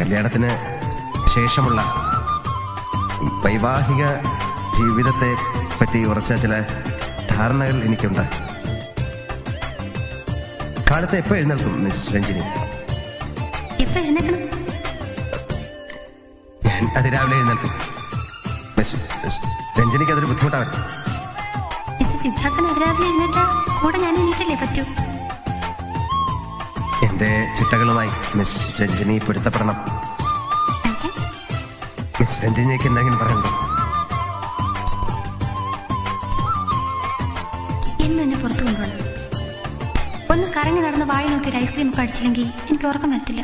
കല്യാണത്തിന് ശേഷമുള്ള വൈവാഹിക ജീവിതത്തെ പറ്റി ഉറച്ച ചില ധാരണകൾ എനിക്കുണ്ട്. കാലത്ത് എപ്പോ എഴുന്നേൽക്കും മിസ് രഞ്ജിനി? ഞാൻ അതിരാവിലെ എഴുന്നേൽക്കും. മിസ് രഞ്ജിനിക്ക് അതൊരു ബുദ്ധിമുട്ടാവട്ടെ. സിദ്ധാർത്ഥൻ അതിരാവിലെ എഴുന്നേറ്റാ കൂടെ ഞാൻ എണീറ്റല്ലേ പറ്റൂ. എന്റെ ചിട്ടകളുമായി മിസ് രഞ്ജിനി പൊരുത്തപ്പെടണം. മിസ് രഞ്ജിനിക്ക് എന്തെങ്കിലും പറയണ്ടോ? ഇന്ന് എന്നെ പുറത്തു കൊണ്ടുപോകണം. ഒന്ന് കറങ്ങി നടന്ന് വായി നോക്കി ഒരു ഐസ്ക്രീം കഴിച്ചില്ലെങ്കിൽ എനിക്ക് ഉറക്കം വരത്തില്ല.